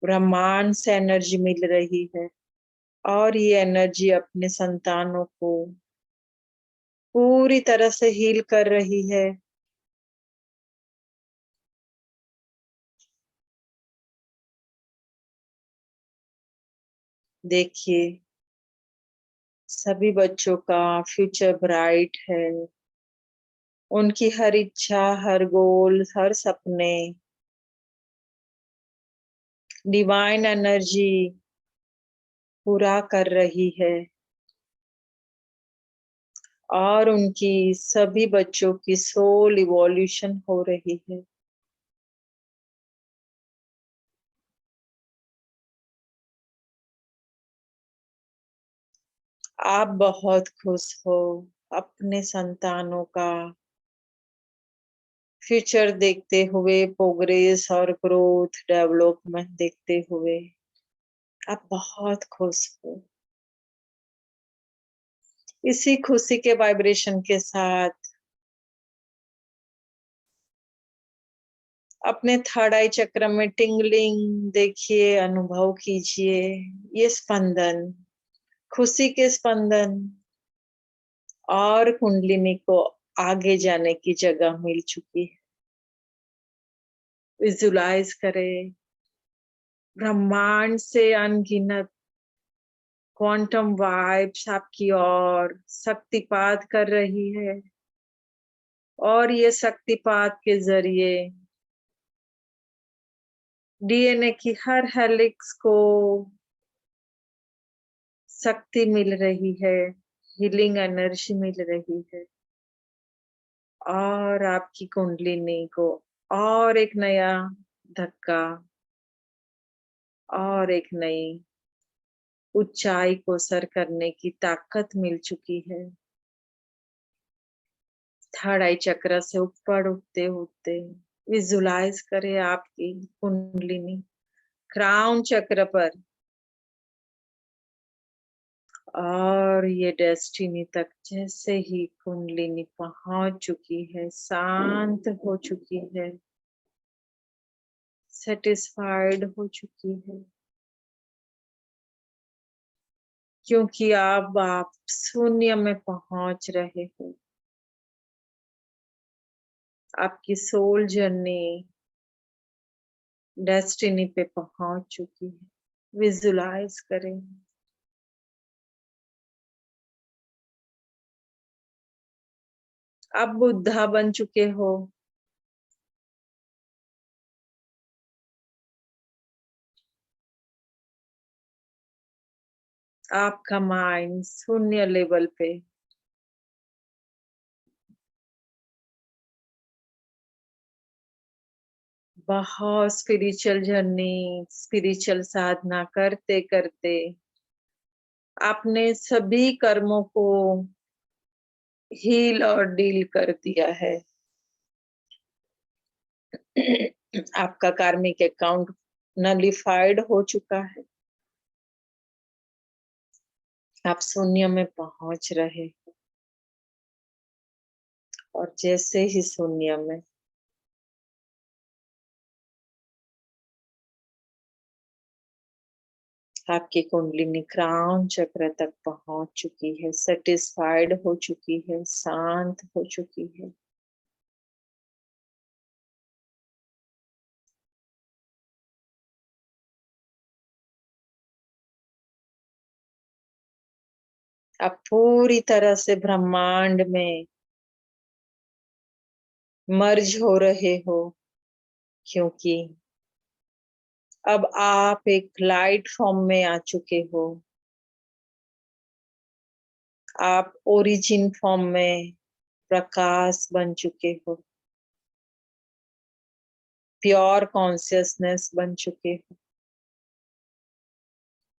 ब्रह्मांड से एनर्जी मिल रही है और ये एनर्जी अपने संतानों को पूरी तरह से हील कर रही है। देखिए सभी बच्चों का फ्यूचर ब्राइट है। उनकी हर इच्छा, हर गोल, हर सपने डिवाइन एनर्जी पूरा कर रही है और उनकी सभी बच्चों की सोल इवोल्यूशन हो रही है। आप बहुत खुश हो अपने संतानों का फ्यूचर देखते हुए, प्रोग्रेस और ग्रोथ डेवलपमेंट देखते हुए आप बहुत खुश हो। इसी खुशी के वाइब्रेशन के साथ अपने थर्ड आई चक्र में टिंगलिंग देखिए, अनुभव कीजिए ये स्पंदन, खुशी के स्पंदन और कुंडलिनी को आगे जाने की जगह मिल चुकी है। विजुलाइज करें ब्रह्मांड से अनगिनत क्वांटम वाइब्स आपकी ओर शक्तिपात कर रही है और ये शक्तिपात के जरिए डीएनए की हर हेलिक्स को शक्ति मिल रही है, हीलिंग एनर्जी मिल रही है और आपकी कुंडलिनी को और एक नया धक्का और एक नई ऊंचाई को सर करने की ताकत मिल चुकी है। थर्ड आई चक्र से ऊपर उठते उठते विजुलाइज करें आपकी कुंडलिनी क्राउन चक्र पर और ये डेस्टिनी तक जैसे ही कुंडलिनी पहुंच चुकी है, शांत हो चुकी है, सेटिस्फाइड हो चुकी है, क्योंकि अब आप शून्य में पहुंच रहे हो। आपकी सोल जर्नी डेस्टिनी पे पहुंच चुकी है। विजुलाइज करें आप बुद्धा बन चुके हो। आपका माइंड शून्य लेवल पे बहुत स्पिरिचुअल जर्नी, स्पिरिचुअल साधना करते करते आपने सभी कर्मों को हील और डील कर दिया है। आपका कार्मिक अकाउंट नलिफाइड हो चुका है। आप शून्य में पहुंच रहे हो और जैसे ही शून्य में आपकी कुंडलिनी क्राउन चक्र तक पहुंच चुकी है, सेटिस्फाइड हो चुकी है, शांत हो चुकी है। आप पूरी तरह से ब्रह्मांड में मर्ज हो रहे हो, क्योंकि अब आप एक लाइट फॉर्म में आ चुके हो। आप ओरिजिन फॉर्म में प्रकाश बन चुके हो, प्योर कॉन्शियसनेस बन चुके हो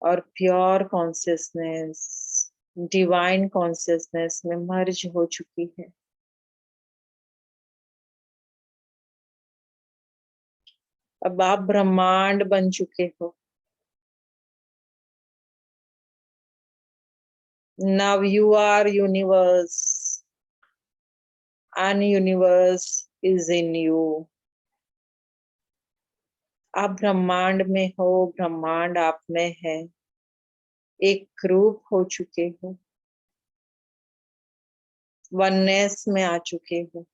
और प्योर कॉन्शियसनेस डिवाइन कॉन्शियसनेस में मर्ज हो चुकी है। अब आप ब्रह्मांड बन चुके हो। Now you are universe and universe is in you. आप ब्रह्मांड में हो, ब्रह्मांड आप में है, एक रूप हो चुके हो, वननेस में आ चुके हो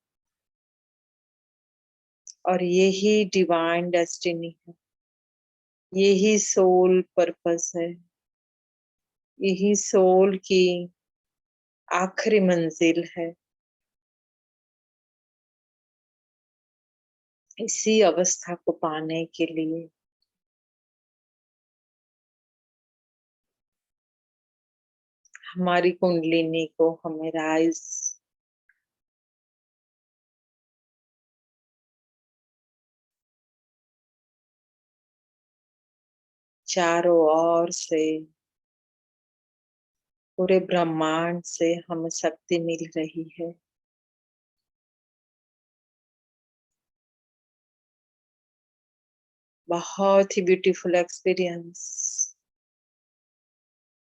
और यही डिवाइन डेस्टिनी है, यही सोल पर्पस है, यही सोल की आखिरी मंजिल है। इसी अवस्था को पाने के लिए हमारी कुंडलिनी को हमें राइज चारों ओर से, पूरे ब्रह्मांड से हमें शक्ति मिल रही है। बहुत ही ब्यूटीफुल एक्सपीरियंस,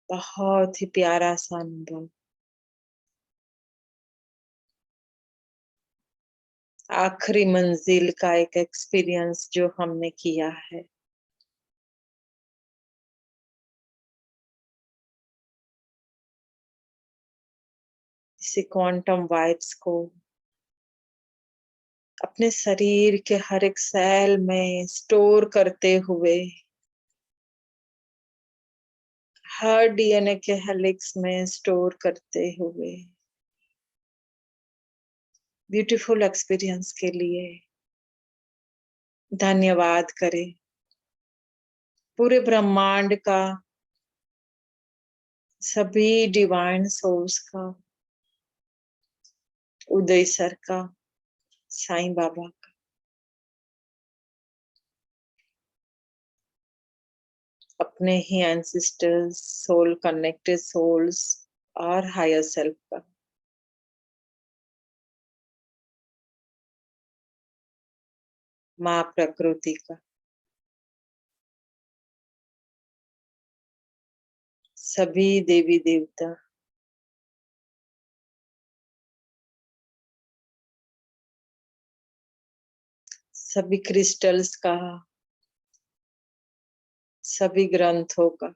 बहुत ही प्यारा सा अनुभव। आखिरी मंजिल का एक एक्सपीरियंस जो हमने किया है। इसी क्वांटम वाइब्स को अपने शरीर के हर एक सेल में स्टोर करते हुए, हर डीएनए के हेलिक्स में स्टोर करते हुए, ब्यूटीफुल एक्सपीरियंस के लिए धन्यवाद करें। पूरे ब्रह्मांड का, सभी डिवाइन सोल्स का, उदय सर का, साईं बाबा का, अपने ही एंसेस्टर्स, सोल कनेक्टेड सोल्स और हायर सेल्फ का, माँ प्रकृति का, सभी देवी देवता, सभी क्रिस्टल्स का, सभी ग्रंथों का,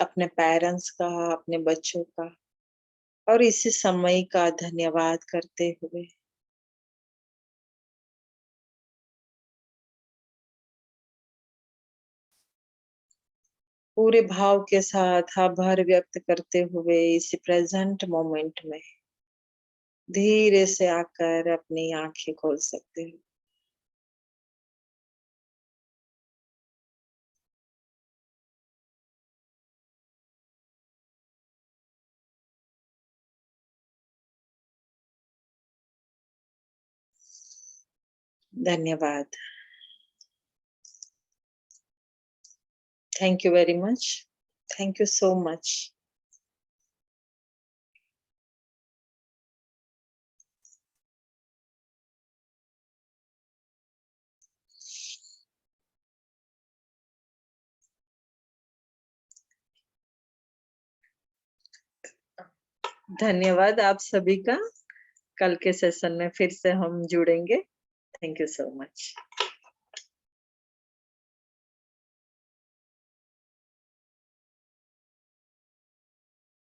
अपने पेरेंट्स का, अपने बच्चों का और इसी समय का धन्यवाद करते हुए पूरे भाव के साथ आभार व्यक्त करते हुए इसी प्रेजेंट मोमेंट में धीरे से आकर अपनी आंखें खोल सकते हो। धन्यवाद। Thank you very much. Thank you so much. धन्यवाद आप सभी का। कल के सेशन में फिर से हम जुड़ेंगे। Thank you so much.